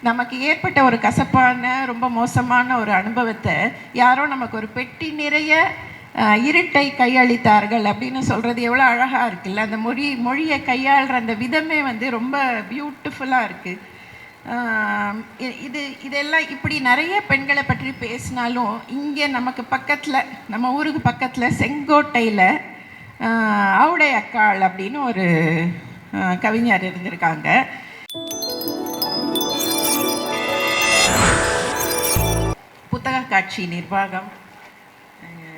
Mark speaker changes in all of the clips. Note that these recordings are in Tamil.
Speaker 1: நமக்கு ஏற்பட்ட ஒரு கசப்பான ரொம்ப மோசமான ஒரு அனுபவத்தை யாரோ நமக்கு ஒரு பெட்டி நிறைய இருட்டை கையளித்தார்கள் அப்படின்னு சொல்கிறது எவ்வளோ அழகாக இருக்குல்ல. அந்த மொழியை கையாளுற அந்த விதமே வந்து ரொம்ப பியூட்டிஃபுல்லாக இருக்குது. இதெல்லாம் இப்படி நிறைய பெண்களை பற்றி பேசினாலும் இங்கே நமக்கு பக்கத்தில், நம்ம ஊருக்கு பக்கத்தில் செங்கோட்டையில் ஆவுடை அக்காள் அப்படின்னு ஒரு கவிஞர் இருந்திருக்காங்க. புத்தக காட்சி நிர்வாகம்,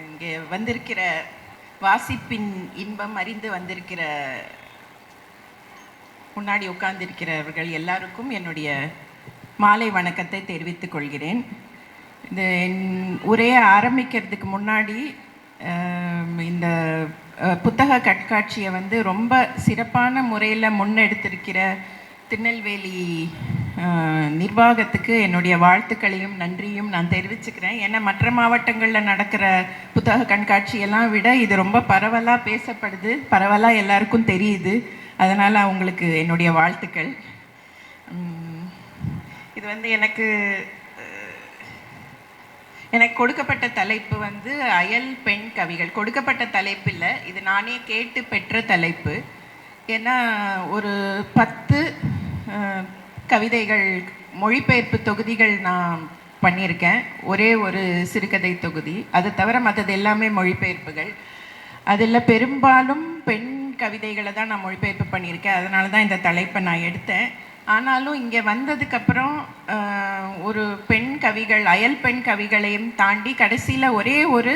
Speaker 1: இங்கே வந்திருக்கிற வாசிப்பின் இன்பம் அறிந்து வந்திருக்கிற முன்னாடி உட்கார்ந்திருக்கிறவர்கள் எல்லாருக்கும் என்னுடைய மாலை வணக்கத்தை தெரிவித்துக் கொள்கிறேன். இந்த உரையை ஆரம்பிக்கிறதுக்கு முன்னாடி இந்த புத்தக கண்காட்சியை வந்து ரொம்ப சிறப்பான முறையில் முன்னெடுத்திருக்கிற திருநெல்வேலி நிர்வாகத்துக்கு என்னுடைய வாழ்த்துக்களையும் நன்றியும் நான் தெரிவிச்சுக்கிறேன். ஏன்னா மற்ற மாவட்டங்களில் நடக்கிற புத்தக கண்காட்சியெல்லாம் விட இது ரொம்ப பரவலாக பேசப்படுது, பரவலாக எல்லாருக்கும் தெரியுது. அதனால் அவங்களுக்கு என்னுடைய வாழ்த்துக்கள். இது வந்து எனக்கு கொடுக்கப்பட்ட தலைப்பு வந்து அயல் பெண் கவிகள். கொடுக்கப்பட்ட தலைப்பு இல்லை, இது நானே கேட்டு பெற்ற தலைப்பு. ஏன்னா ஒரு 10 கவிதைகள் மொழிபெயர்ப்பு தொகுதிகள் நான் பண்ணியிருக்கேன். ஒரே ஒரு சிறுகதை தொகுதி, அது தவிர மற்றது எல்லாமே மொழிபெயர்ப்புகள். அதில் பெரும்பாலும் பெண் கவிதைகளை தான் நான் மொழிபெயர்ப்பு பண்ணியிருக்கேன். அதனால தான் இந்த தலைப்பை நான் எடுத்தேன். ஆனாலும் இங்கே வந்ததுக்கப்புறம் ஒரு பெண் கவிகள், அயல் பெண் கவிகளையும் தாண்டி கடைசியில் ஒரே ஒரு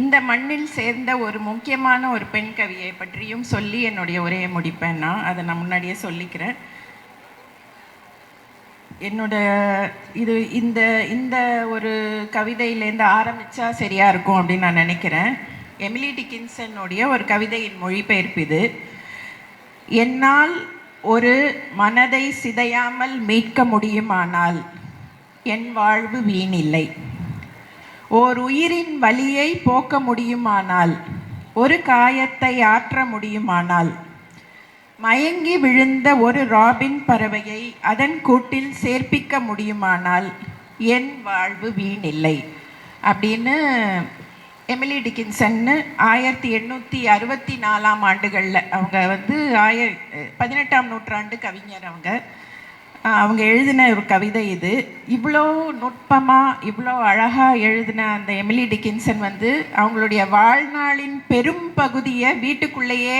Speaker 1: இந்த மண்ணில் சேர்ந்த ஒரு முக்கியமான ஒரு பெண் கவியை பற்றியும் சொல்லி என்னுடைய உரையை முடிப்பேன். அதை நான் முன்னாடியே சொல்லிக்கிறேன். என்னோட இது இந்த இந்த ஒரு கவிதையிலேருந்து ஆரம்பித்தா சரியாக இருக்கும் அப்படின்னு நான் நினைக்கிறேன். எமிலி டிக்கின்சனுடைய ஒரு கவிதையின் மொழிபெயர்ப்பு இது. என்னால் ஒரு மனதை சிதையாமல் மீட்க முடியுமானால் என் வாழ்வு வீணில்லை. ஓர் உயிரின் வலியை போக்க முடியுமானால், ஒரு காயத்தை ஆற்ற முடியுமானால், மயங்கி விழுந்த ஒரு ராபின் பறவையை அதன் கூட்டில் சேர்ப்பிக்க முடியுமானால் என் வாழ்வு வீணில்லை அப்படின்னு எமிலி டிக்கின்சன்னு 1864ஆம் ஆண்டுகளில், அவங்க வந்து 18ஆம் நூற்றாண்டு கவிஞர், அவங்க எழுதின ஒரு கவிதை இது. இவ்வளோ நுட்பமாக இவ்வளோ அழகாக எழுதின அந்த எமிலி டிக்கின்சன் வந்து அவங்களுடைய வாழ்நாளின் பெரும் பகுதியை வீட்டுக்குள்ளேயே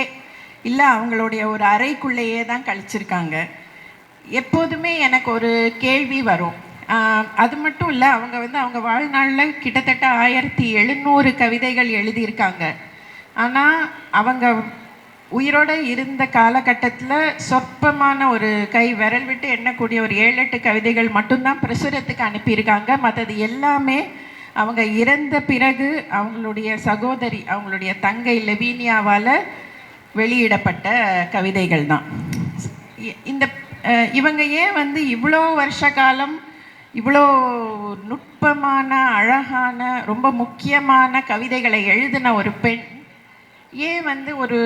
Speaker 1: இல்லை அவங்களுடைய ஒரு அறைக்குள்ளேயே தான் கழிச்சிருக்காங்க. எப்போதுமே எனக்கு ஒரு கேள்வி வரும். அது மட்டும் இல்லை, அவங்க வந்து அவங்க வாழ்நாளில் கிட்டத்தட்ட 1700 கவிதைகள் எழுதியிருக்காங்க. ஆனால் அவங்க உயிரோடு இருந்த காலகட்டத்தில் சொற்பமான ஒரு கை விரல் விட்டு எண்ணக்கூடிய ஒரு 7-8 கவிதைகள் மட்டும்தான் பிரசுரத்துக்கு அனுப்பியிருக்காங்க. மற்றது எல்லாமே அவங்க இறந்த பிறகு அவங்களுடைய சகோதரி, அவங்களுடைய தங்கை லெவீனியாவால் வெளியிடப்பட்ட கவிதைகள் தான். இவங்க ஏன் வந்து இவ்வளோ வருஷ காலம் இவ்வளோ நுட்பமான அழகான ரொம்ப முக்கியமான கவிதைகளை எழுதின ஒரு பெண் ஏன் வந்து ஒரு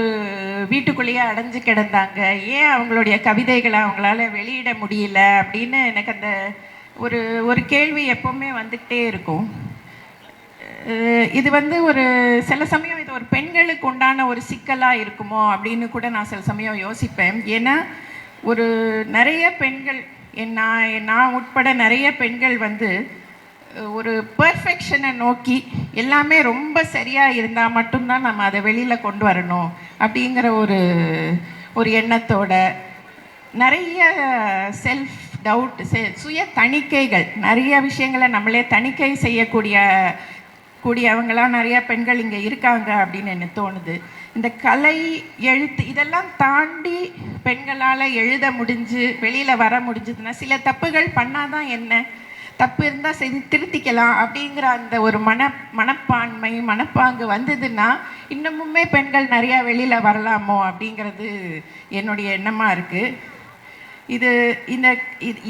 Speaker 1: வீட்டுக்குள்ளேயே அடைஞ்சு கிடந்தாங்க, ஏன் அவங்களுடைய கவிதைகளை அவங்களால வெளியிட முடியல அப்படின்னு எனக்கு அந்த ஒரு கேள்வி எப்போவுமே வந்துக்கிட்டே இருக்கும். இது வந்து ஒரு சில சமயம் இது ஒரு பெண்களுக்கு உண்டான ஒரு சிக்கலாக இருக்குமோ அப்படின்னு கூட நான் சில சமயம் யோசிப்பேன். ஏன்னா ஒரு நிறைய பெண்கள், நான் உட்பட நிறைய பெண்கள் வந்து ஒரு பர்ஃபெக்ஷனை நோக்கி எல்லாமே ரொம்ப சரியாக இருந்தால் மட்டும்தான் நம்ம அதை வெளியில் கொண்டு வரணும் அப்படிங்கிற ஒரு எண்ணத்தோட நிறைய செல்ஃப் டவுட், சுய தணிக்கைகள், நிறைய விஷயங்களை நம்மளே தணிக்கை செய்யக்கூடியவங்களாம் நிறைய பெண்கள் இங்கே இருக்காங்க அப்படின்னு எனக்கு தோணுது. இந்த கலை, எழுத்து இதெல்லாம் தாண்டி பெண்களால் எழுத முடிஞ்சு வெளியில் வர முடிஞ்சதுன்னா, சில தப்புகள் பண்ணாதான் என்ன, தப்பு இருந்தால் சரி திருத்திக்கலாம் அப்படிங்கிற அந்த ஒரு மனப்பாங்கு வந்ததுன்னா இன்னமுமே பெண்கள் நிறையா வெளியில் வரலாமோ அப்படிங்கிறது என்னுடைய எண்ணமாக இருக்குது. இது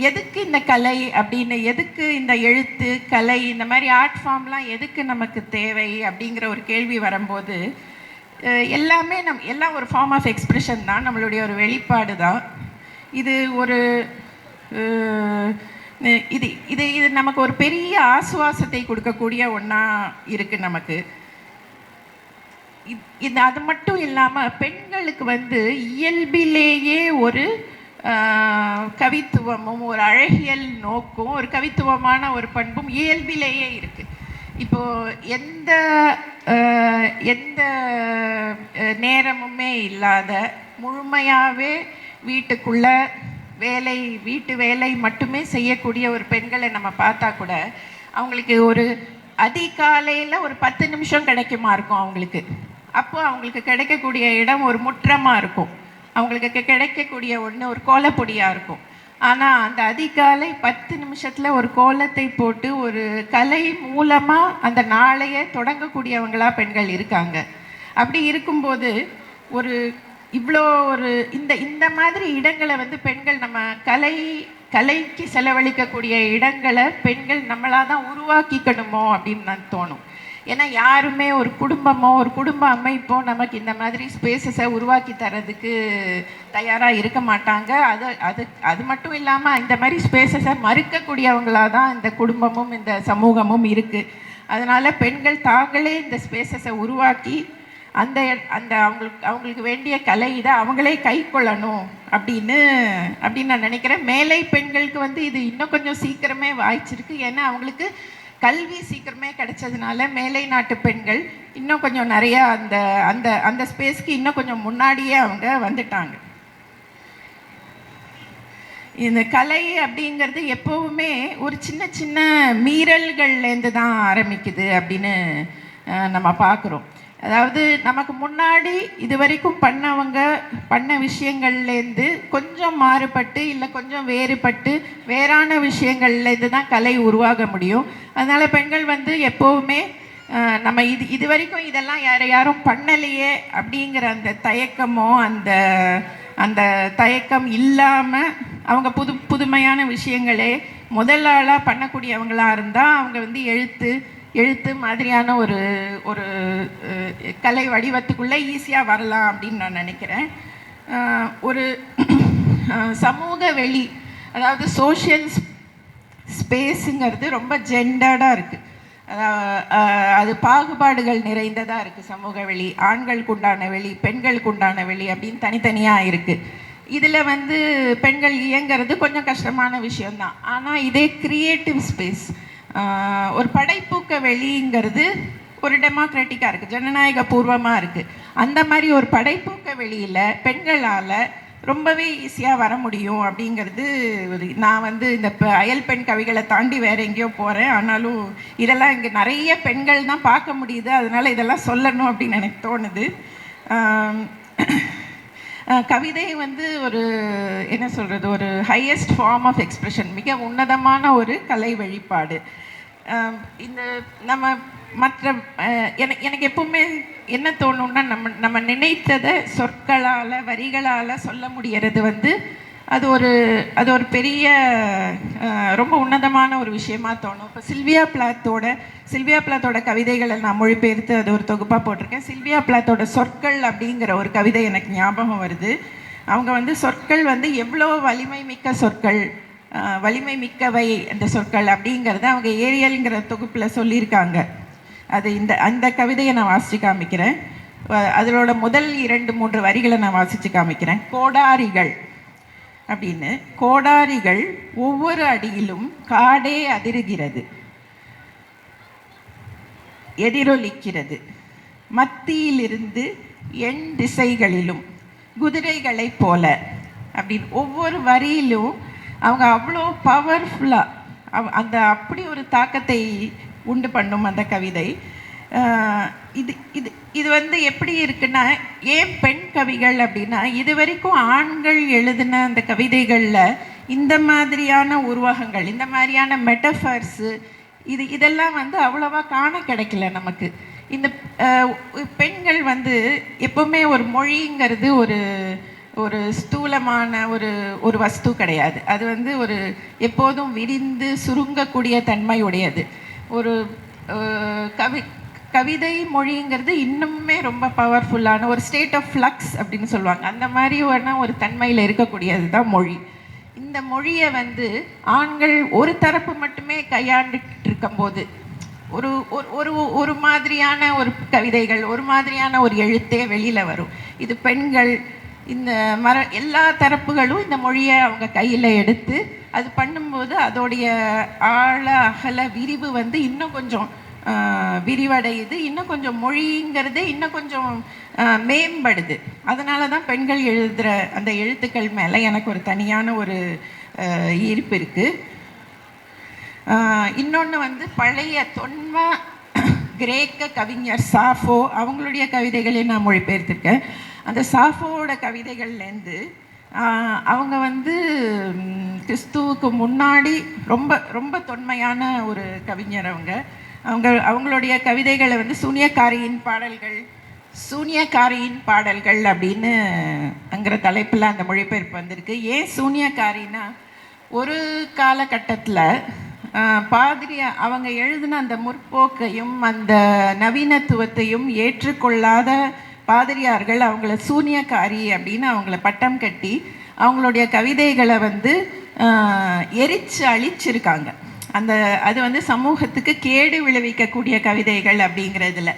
Speaker 1: எதுக்கு இந்த கலை அப்படின்னு, எதுக்கு இந்த எழுத்து கலை இந்த மாதிரி ஆர்ட் ஃபார்ம்லாம் எதுக்கு நமக்கு தேவை அப்படிங்கிற ஒரு கேள்வி வரும்போது, எல்லாமே எல்லாம் ஒரு ஃபார்ம் ஆஃப் எக்ஸ்பிரஷன் தான், நம்மளுடைய ஒரு வெளிப்பாடு தான். இது ஒரு இது இது இது நமக்கு ஒரு பெரிய ஆசுவாசத்தை கொடுக்கக்கூடிய ஒன்றா இருக்குது நமக்கு. இது அது மட்டும் இல்லாமல் பெண்களுக்கு வந்து இயல்பிலேயே ஒரு கவித்துவமும் ஒரு அழகியல் நோக்கும் ஒரு கவித்துவமான ஒரு பண்பும் இயல்பிலேயே இருக்குது. இப்போது எந்த எந்த நேரமுமே இல்லாத முழுமையாகவே வீட்டுக்குள்ள வீட்டு வேலை மட்டுமே செய்யக்கூடிய ஒரு பெண்களை நம்ம பார்த்தா கூட அவங்களுக்கு ஒரு அதிகாலையில் ஒரு 10 நிமிஷம் கிடைக்குமா இருக்கும் அவங்களுக்கு. அப்போது அவங்களுக்கு கிடைக்கக்கூடிய இடம் ஒரு முற்றமாக இருக்கும், அவங்களுக்கு கிடைக்கக்கூடிய ஒன்று ஒரு கோலப்பொடியாக இருக்கும். ஆனால் அந்த அதிகாலை 10 நிமிஷத்தில் ஒரு கோலத்தை போட்டு ஒரு கலை மூலமாக அந்த நாளையே தொடங்கக்கூடியவங்களாக பெண்கள் இருக்காங்க. அப்படி இருக்கும்போது ஒரு இவ்வளோ ஒரு இந்த மாதிரி இடங்களை வந்து பெண்கள் நம்ம கலைக்கு செலவழிக்கக்கூடிய இடங்களை பெண்கள் நம்மளாக தான் உருவாக்கிக்கணுமோ அப்படின்னு நான் தோணும். ஏன்னா யாருமே ஒரு குடும்பமோ ஒரு குடும்ப அமைப்போ நமக்கு இந்த மாதிரி ஸ்பேசஸை உருவாக்கி தரதுக்கு தயாராக இருக்க மாட்டாங்க. அது மட்டும் இல்லாமல் இந்த மாதிரி ஸ்பேசஸை மறுக்கக்கூடியவங்களாக தான் இந்த குடும்பமும் இந்த சமூகமும் இருக்குது. அதனால் பெண்கள் தாங்களே இந்த ஸ்பேசஸை உருவாக்கி அந்த அவங்களுக்கு வேண்டிய கலை இதை அவங்களே கை கொள்ளணும் அப்படின்னு நான் நினைக்கிறேன். மேலை பெண்களுக்கு வந்து இது இன்னும் கொஞ்சம் சீக்கிரமே வாய்ச்சிருக்கு. ஏன்னா அவங்களுக்கு கல்வி சீக்கிரமே கிடைச்சதுனால மேலை நாட்டு பெண்கள் இன்னும் கொஞ்சம் நிறையா அந்த அந்த அந்த ஸ்பேஸ்க்கு இன்னும் கொஞ்சம் முன்னாடியே அவங்க வந்துட்டாங்க. இந்த கலை அப்படிங்கிறது எப்போவுமே ஒரு சின்ன சின்ன மீறல்கள்லேருந்து தான் ஆரம்பிக்குது அப்படின்னு நம்ம பார்க்குறோம். அதாவது நமக்கு முன்னாடி இது வரைக்கும் பண்ண விஷயங்கள்லேருந்து கொஞ்சம் மாறுபட்டு இல்லை கொஞ்சம் வேறான விஷயங்கள்லேருந்து தான் கலை உருவாக முடியும். அதனால் பெண்கள் வந்து எப்போவுமே நம்ம இது வரைக்கும் இதெல்லாம் யாரும் பண்ணலையே அப்படிங்கிற அந்த தயக்கமோ அந்த தயக்கம் இல்லாமல் அவங்க புதுமையான விஷயங்களே முதலாளாக பண்ணக்கூடியவங்களாக இருந்தால் அவங்க வந்து எழுத்து மாதிரியான ஒரு ஒரு கலை வடிவத்துக்குள்ளே ஈஸியாக வரலாம் அப்படின்னு நான் நினைக்கிறேன். ஒரு சமூக வெளி, அதாவது சோஷியல் ஸ்பேஸுங்கிறது ரொம்ப ஜெண்டர்டாக இருக்குது. அது பாகுபாடுகள் நிறைந்ததாக இருக்குது. சமூக வெளி ஆண்களுக்கு உண்டான வெளி, பெண்களுக்கு உண்டான வெளி அப்படின்னு தனித்தனியாக இருக்குது. இதில் வந்து பெண்கள் இயங்கிறது கொஞ்சம் கஷ்டமான விஷயந்தான். ஆனால் இதே க்ரியேட்டிவ் ஸ்பேஸ், ஒரு படைப்பூக்க வெளிங்கிறது ஒரு டெமோக்ராட்டிக்காக இருக்குது, ஜனநாயக பூர்வமாக இருக்குது. அந்த மாதிரி ஒரு படைப்பூக்க வெளியில் பெண்களால் ரொம்பவே ஈஸியாக வர முடியும் அப்படிங்கிறது நான் வந்து இந்த அயல் பெண் கவிகளை தாண்டி வேறு எங்கேயோ போகிறேன். ஆனாலும் இதெல்லாம் இங்கே நிறைய பெண்கள் தான் பார்க்க முடியுது, அதனால் இதெல்லாம் சொல்லணும் அப்படின்னு எனக்கு தோணுது. கவிதை வந்து ஒரு என்ன சொல்கிறது, ஒரு ஹையஸ்ட் ஃபார்ம் ஆஃப் எக்ஸ்ப்ரெஷன், மிக உன்னதமான ஒரு கலை வெளிப்பாடு. இந்த நம்ம மற்ற எனக்கு எப்பவுமே என்ன தோணுன்னா, நம்ம நினைத்ததை சொற்களால் வரிகளால் சொல்ல முடியறது வந்து அது ஒரு பெரிய ரொம்ப உன்னதமான ஒரு விஷயமாக தோணும். இப்போ சில்வியா பிளாத்தோட கவிதைகளை நான் மொழிபெயர்த்து அது ஒரு தொகுப்பாக போட்டிருக்கேன். சில்வியா பிளாத்தோட சொற்கள் அப்படிங்கிற ஒரு கவிதை எனக்கு ஞாபகம் வருது. அவங்க வந்து சொற்கள் வந்து எவ்வளோ வலிமை மிக்க சொற்கள், வலிமை மிக்கவை அந்த சொற்கள் அப்படிங்கிறத அவங்க ஏரியல்ங்கிற தொகுப்பில் சொல்லியிருக்காங்க. அது அந்த கவிதையை நான் வாசித்து காமிக்கிறேன். அதோட முதல் 2-3 வரிகளை நான் வாசித்து காமிக்கிறேன். கோடாரிகள் அப்படின்னு, கோடாரிகள் ஒவ்வொரு அடியிலும் காடே அதிருகிறது, எதிரொலிக்கிறது, மத்தியிலிருந்து எண் திசைகளிலும் குதிரைகளைப் போல அப்படின்னு ஒவ்வொரு வரியிலும் அவங்க அவ்வளோ பவர்ஃபுல்லாக அப்படி ஒரு தாக்கத்தை உண்டு பண்ணும் அந்த கவிதை. இது வந்து எப்படி இருக்குன்னா, ஏன் பெண் கவிகள் அப்படின்னா, இது வரைக்கும் ஆண்கள் எழுதின அந்த கவிதைகளில் இந்த மாதிரியான உருவகங்கள், இந்த மாதிரியான மெட்டஃபர்ஸு இதெல்லாம் வந்து அவ்வளோவா காண கிடைக்கல நமக்கு. இந்த பெண்கள் வந்து எப்போவுமே ஒரு மொழிங்கிறது ஒரு ஸ்தூலமான ஒரு வஸ்து கிடையாது. அது வந்து ஒரு எப்போதும் விரிந்து சுருங்கக்கூடிய தன்மை உடையது. ஒரு கவிதை மொழிங்கிறது இன்னுமே ரொம்ப பவர்ஃபுல்லான ஒரு ஸ்டேட் ஆஃப் ஃப்ளக்ஸ் அப்படின்னு சொல்லுவாங்க. அந்த மாதிரி ஒரு தன்மையில் இருக்கக்கூடியது தான் மொழி. இந்த மொழியை வந்து ஆண்கள் ஒரு தரப்பு மட்டுமே கையாண்டுட்டு இருக்கும்போது ஒரு ஒரு ஒரு மாதிரியான ஒரு கவிதைகள், ஒரு மாதிரியான ஒரு எழுத்தே வெளியில் வரும். இது பெண்கள் இந்த எல்லா தரப்புகளும் இந்த மொழியை அவங்க கையில் எடுத்து அது பண்ணும்போது அதோடைய ஆழ அகல விரிவு வந்து இன்னும் கொஞ்சம் விரிவடையுது, இன்னும் கொஞ்சம் மொழிங்கிறதே இன்னும் கொஞ்சம் மேம்படுது. அதனால தான் பெண்கள் எழுதுகிற அந்த எழுத்துக்கள் மேலே எனக்கு ஒரு தனியான ஒரு ஈர்ப்பு இருக்குது. இன்னொன்று வந்து பழைய தொன்ம கிரேக்க கவிஞர் சாஃபோ அவங்களுடைய கவிதைகளையும் நான் மொழிபெயர்த்திருக்கேன். அந்த சாஃபோவோட கவிதைகள்லேருந்து அவங்க வந்து கிறிஸ்துவுக்கு முன்னாடி ரொம்ப ரொம்ப தொன்மையான ஒரு கவிஞர். அவங்களுடைய கவிதைகளை வந்து சூனியக்காரியின் பாடல்கள் அப்படின்னு அங்கிற தலைப்பில் அந்த மொழிபெயர்ப்பு வந்திருக்கு. ஏன் சூனியக்காரின்னா, ஒரு காலகட்டத்தில் அவங்க எழுதின அந்த முற்போக்கையும் அந்த நவீனத்துவத்தையும் ஏற்றுக்கொள்ளாத பாதிரியார்கள் அவங்கள சூனியக்காரி அப்படின்னு அவங்கள பட்டம் கட்டி அவங்களுடைய கவிதைகளை வந்து எரிச்சு அழிச்சிருக்காங்க. அது வந்து சமூகத்துக்கு கேடு விளைவிக்கக்கூடிய கவிதைகள் அப்படிங்கிறதுல.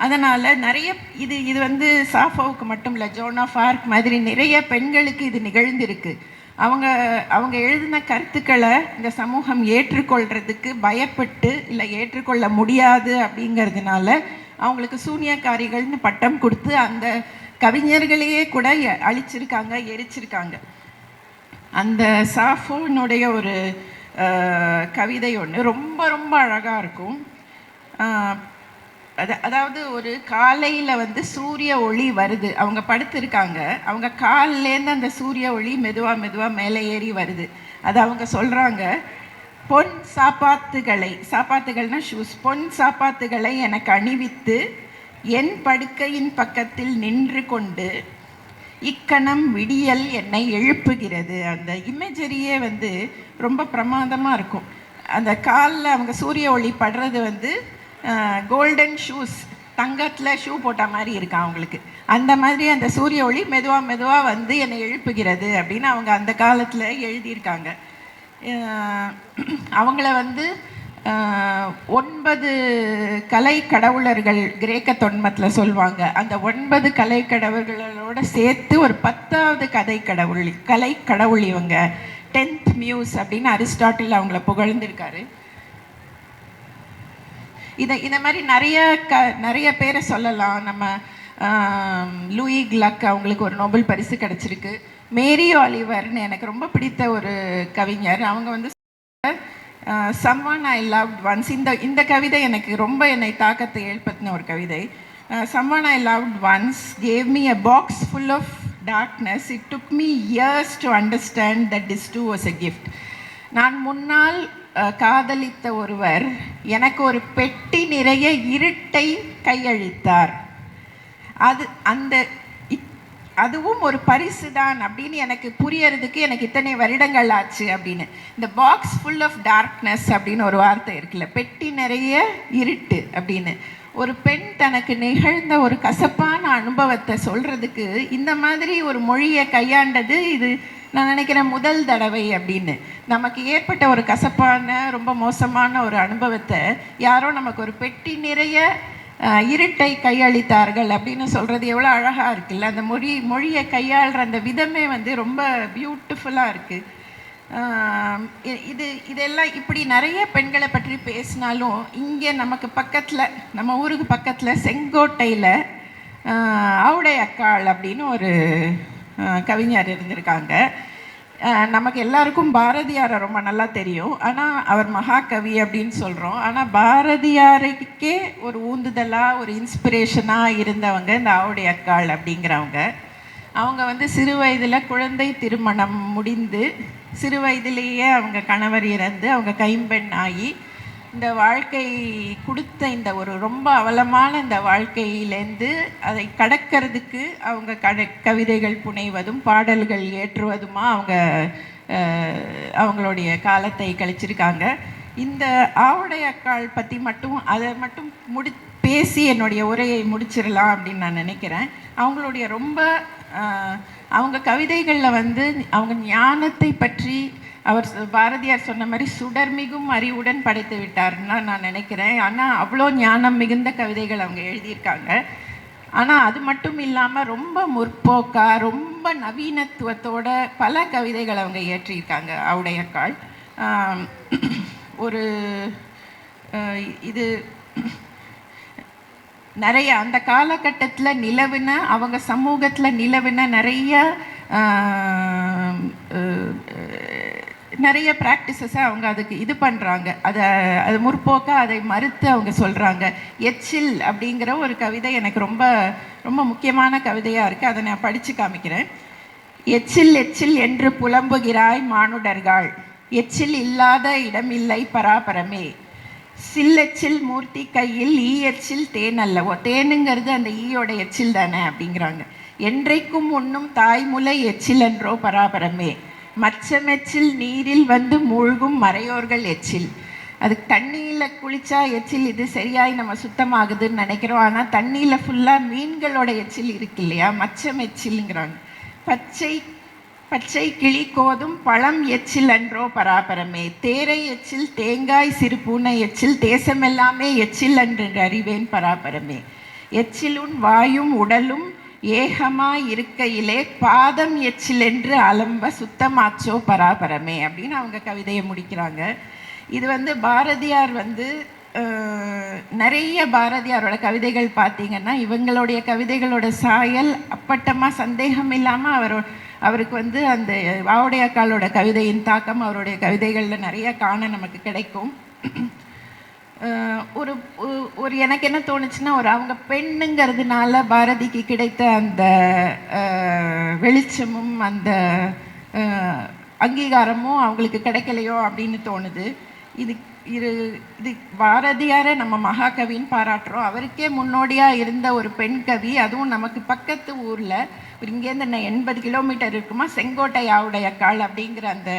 Speaker 1: அதனால் நிறைய இது வந்து சாஃபோவுக்கு மட்டும் இல்லை, ஜோன் ஆஃப் ஆர்க் மாதிரி நிறைய பெண்களுக்கு இது நிகழ்ந்திருக்கு. அவங்க எழுதின கருத்துக்களை இந்த சமூகம் ஏற்றுக்கொள்கிறதுக்கு பயப்பட்டு இல்லை ஏற்றுக்கொள்ள முடியாது அப்படிங்கிறதுனால அவங்களுக்கு சூனியக்காரிகள்னு பட்டம் கொடுத்து அந்த கவிஞர்களையே கூட அழிச்சிருக்காங்க, எரிச்சிருக்காங்க. அந்த சாஃபோனுடைய ஒரு கவிதை ஒன்று ரொம்ப ரொம்ப அழகாக இருக்கும். அதாவது ஒரு காலையில் வந்து சூரிய ஒளி வருது, அவங்க படுத்திருக்காங்க, அவங்க காலிலேருந்து அந்த சூரிய ஒளி மெதுவாக மேலே ஏறி வருது. அது அவங்க சொல்கிறாங்க, பொன் சாப்பாத்துகள்னா ஷூஸ், பொன் சாப்பாத்துகளை எனக்கு அணிவித்து என் படுக்கையின் பக்கத்தில் நின்று கொண்டு இக்கணம் விடியல் என்னை எழுப்புகிறது. அந்த இமேஜரியே வந்து ரொம்ப பிரமாதமாக இருக்கும். அந்த காலில் அவங்க சூரிய ஒளி படுறது வந்து கோல்டன் ஷூஸ், தங்கத்தில் ஷூ போட்ட மாதிரி இருக்கா அவங்களுக்கு. அந்த மாதிரி அந்த சூரிய ஒளி மெதுவாக வந்து என்னை எழுப்புகிறது அப்படின்னு அவங்க அந்த காலத்தில் எழுதியிருக்காங்க. அவங்கள வந்து 9 கலை கடவுளர்கள் கிரேக்க தொன்மத்தில் சொல்லுவாங்க. அந்த 9 கலை கடவுள்களோட சேர்த்து ஒரு 10வது கலை கடவுள் இவங்க 10th மியூஸ் அப்படின்னு அரிஸ்டாட்டில் அவங்கள புகழ்ந்திருக்காரு. இதை மாதிரி நிறைய பேரை சொல்லலாம். நம்ம லூயி கிளக் அவங்களுக்கு ஒரு நோபல் பரிசு கிடச்சிருக்கு. மேரி ஆலிவர்னு எனக்கு ரொம்ப பிடித்த ஒரு கவிஞர். அவங்க வந்து சம்ஒன் ஐ லவ்ட் ஒன்ஸ், இந்த கவிதை எனக்கு ரொம்ப என்னை தாக்கத்தை ஏற்படுத்தின ஒரு கவிதை. Someone I loved once gave me a box full of darkness, it took me years to understand that this too was a gift. நான் முன்னால் காதலித்த ஒருவர் எனக்கு ஒரு பெட்டி நிறைய இருட்டை கையளித்தார். அதுவும் ஒரு பரிசு தான் அப்படின்னு எனக்கு புரியறதுக்கு எனக்கு இத்தனை வருடங்கள் ஆச்சு அப்படின்னு. இந்த பாக்ஸ் ஃபுல் ஆஃப் டார்க்னஸ் அப்படின்னு ஒரு வார்த்தை இருக்குல்ல, பெட்டி நிறைய இருட்டு அப்படின்னு. ஒரு பெண் தனக்கு நிகழ்ந்த ஒரு கசப்பான அனுபவத்தை சொல்கிறதுக்கு இந்த மாதிரி ஒரு மொழியை கையாண்டது இது நான் நினைக்கிறேன் முதல் தடவை அப்படின்னு. நமக்கு ஏற்பட்ட ஒரு கசப்பான ரொம்ப மோசமான ஒரு அனுபவத்தை யாரோ நமக்கு ஒரு பெட்டி நிறைய இருட்டை கையளித்தார்கள் அப்படின்னு சொல்கிறது எவ்வளோ அழகாக இருக்குல்ல. அந்த மொழியை கையாளுற அந்த விதமே வந்து ரொம்ப பியூட்டிஃபுல்லாக இருக்குது. இதெல்லாம் இப்படி நிறைய பெண்களை பற்றி பேசினாலும் இங்கே நமக்கு பக்கத்தில், நம்ம ஊருக்கு பக்கத்தில் செங்கோட்டையில் ஆவுடை அக்காள் அப்படின்னு ஒரு கவிஞர் இருந்திருக்காங்க. நமக்கு எல்லாருக்கும் பாரதியாரை ரொம்ப நல்லா தெரியும், ஆனால் அவர் மகாகவி அப்படின்னு சொல்கிறோம். ஆனால் பாரதியாருக்கே ஒரு ஊந்துதலாக ஒரு இன்ஸ்பிரேஷனாக இருந்தவங்க இந்த ஆவுடை அக்காள் அப்படிங்கிறவங்க. அவங்க வந்து சிறு வயதில் குழந்தை திருமணம் முடிந்து சிறு வயதிலேயே அவங்க கணவர் இறந்து அவங்க கைம்பெண் ஆகி இந்த வாழ்க்கை கொடுத்த இந்த ஒரு ரொம்ப அவலமான இந்த வாழ்க்கையிலேருந்து அதை கடக்கிறதுக்கு அவங்க கவிதைகள் புனைவதும் பாடல்கள் ஏற்றுவதுமா அவங்களுடைய காலத்தை கழிச்சிருக்காங்க. இந்த ஆவுடை அக்காள் பற்றி மட்டும் அதை மட்டும் பேசி என்னுடைய உரையை முடிச்சிடலாம் அப்படின்னு நான் நினைக்கிறேன். அவங்களுடைய ரொம்ப அவங்க கவிதைகளில் வந்து அவங்க ஞானத்தை பற்றி அவர் பாரதியார் சொன்ன மாதிரி சுடர்மிகும் அறிவுடன் படைத்து விட்டார்னா நான் நினைக்கிறேன். ஆனால் அவ்வளோ ஞானம் மிகுந்த கவிதைகள் அவங்க எழுதியிருக்காங்க. ஆனால் அது மட்டும் இல்லாமல் ரொம்ப முற்போக்கா ரொம்ப நவீனத்துவத்தோட பல கவிதைகள் அவங்க இயற்றியிருக்காங்க. ஆவுடையக்காள் ஒரு இது நிறைய அந்த காலகட்டத்தில் நிலவுன அவங்க சமூகத்தில் நிலவுன நிறைய ப்ராக்டிசஸை அவங்க அதுக்கு இது பண்ணுறாங்க. அது முற்போக்காக அதை மறுத்து அவங்க சொல்கிறாங்க. எச்சில் அப்படிங்கிற ஒரு கவிதை எனக்கு ரொம்ப ரொம்ப முக்கியமான கவிதையாக இருக்குது. அதை நான் படித்து காமிக்கிறேன். எச்சில் எச்சில் என்று புலம்புகிறாய் மானுடர்கள், எச்சில் இல்லாத இடமில்லை பராபரமே, சில்லெச்சில் மூர்த்தி கையில் ஈ எச்சில் தேன் அல்லவோ. தேனுங்கிறது அந்த ஈயோட எச்சில் தானே அப்படிங்கிறாங்க. என்றைக்கும் உண்ணும் தாய்முலை எச்சில் என்றோ பராபரமே, மச்சமெச்சில் நீரில் வந்து மூழ்கும் மறையோர்கள் எச்சில். அது தண்ணியில் குளித்தா எச்சில் இது சரியாய் நம்ம சுத்தமாகுதுன்னு நினைக்கிறோம். ஆனால் தண்ணியில் ஃபுல்லாக மீன்களோட எச்சில் இருக்கு இல்லையா, மச்சம் எச்சில்ங்கிறாங்க. பச்சை பச்சை கிளி கோதும் பழம் எச்சில் அன்றோ பராபரமே, தேரை எச்சில் தேங்காய் சிறு பூனை எச்சில் தேசமெல்லாமே எச்சில் என்று அறிவேன் பராபரமே, எச்சிலுன் வாயும் உடலும் ஏகமாய் இருக்கையிலே பாதம் எச்சில் என்று அலம்ப சுத்தமாச்சோ பராபரமே அப்படின்னு அவங்க கவிதையை முடிக்கிறாங்க. இது வந்து பாரதியார் வந்து நிறைய பாரதியாரோட கவிதைகள் பார்த்தீங்கன்னா இவங்களுடைய கவிதைகளோட சாயல் அப்பட்டமாக சந்தேகம் இல்லாமல் அவருக்கு வந்து அந்த ஆவுடையாக்காளோட கவிதையின் தாக்கம் அவருடைய கவிதைகளில் நிறைய காண நமக்கு கிடைக்கும். ஒரு ஒரு எனக்கு என்ன தோணுச்சுன்னா, அவங்க பெண்ணுங்கிறதுனால பாரதிக்கு கிடைத்த அந்த வெளிச்சமும் அந்த அங்கீகாரமும் அவங்களுக்கு கிடைக்கலையோ அப்படின்னு தோணுது. இது இது இது பாரதியாரை நம்ம மகாகவின்னு பாராட்டுறோம். அவருக்கே முன்னோடியாக இருந்த ஒரு பெண் கவி, அதுவும் நமக்கு பக்கத்து ஊரில் இங்கேருந்து 80 கிலோமீட்டர் இருக்குமா, செங்கோட்டை ஆவுடையாக்காள் அப்படிங்கிற அந்த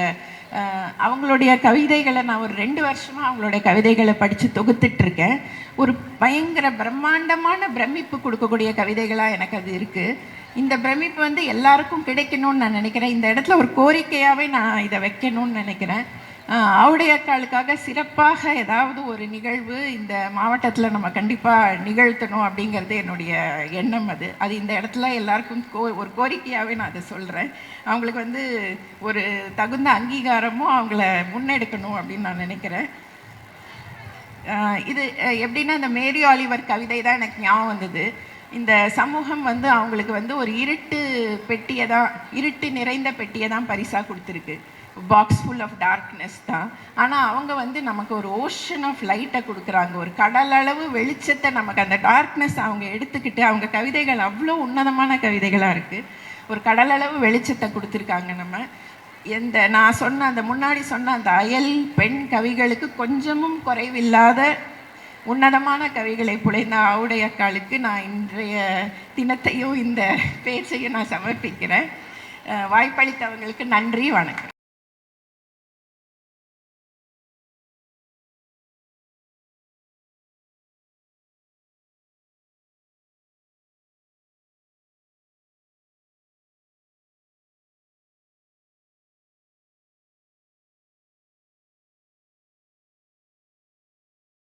Speaker 1: அவங்களுடைய கவிதைகளை நான் ஒரு 2 வருஷமாக அவங்களுடைய கவிதைகளை படித்து தொகுத்துட்ருக்கேன். ஒரு பயங்கர பிரம்மாண்டமான பிரமிப்பு கொடுக்கக்கூடிய கவிதைகளாக எனக்கு அது இருக்குது. இந்த பிரமிப்பு வந்து எல்லாருக்கும் கிடைக்கணும்னு நான் நினைக்கிறேன். இந்த இடத்துல ஒரு கோரிக்கையாகவே நான் இதை வைக்கணும்னு நினைக்கிறேன். ஆவுடையாக்காளுக்காக சிறப்பாக ஏதாவது ஒரு நிகழ்வு இந்த மாவட்டத்தில் நம்ம கண்டிப்பாக நிகழ்த்தணும் அப்படிங்கிறது என்னுடைய எண்ணம். அது இந்த இடத்துல எல்லாருக்கும் ஒரு கோரிக்கையாகவே நான் அதை சொல்கிறேன். அவங்களுக்கு வந்து ஒரு தகுந்த அங்கீகாரமும் அவங்கள முன்னெடுக்கணும் அப்படின்னு நான் நினைக்கிறேன். இது எப்படின்னா, இந்த மேரி ஆலிவர் கவிதை தான் எனக்கு ஞாபகம் வந்தது. இந்த சமூகம் வந்து அவங்களுக்கு வந்து ஒரு இருட்டு நிறைந்த பெட்டியை தான் பரிசாக கொடுத்துருக்கு. பாக்ஸ் ஃபுல் ஆஃப் டார்க்னஸ் தான். ஆனால் அவங்க வந்து நமக்கு ஒரு ஓஷன் ஆஃப் லைட்டை கொடுக்குறாங்க, ஒரு கடல் அளவு வெளிச்சத்தை. நமக்கு அந்த டார்க்னஸ் அவங்க எடுத்துக்கிட்டு, அவங்க கவிதைகள் அவ்வளோ உன்னதமான கவிதைகளாக இருக்குது. ஒரு கடலளவு வெளிச்சத்தை கொடுத்துருக்காங்க. நான் சொன்ன அந்த முன்னாடி சொன்ன அந்த அயல் பெண் கவிகளுக்கு கொஞ்சமும் குறைவில்லாத உன்னதமான கவிகளை புனைந்த ஆவுடையாக்காளுக்கு நான் இன்றைய தினத்தையும் இந்த பேச்சையும் நான் சமர்ப்பிக்கிறேன். வாய்ப்பளித்தவங்களுக்கு நன்றி, வணக்கம்.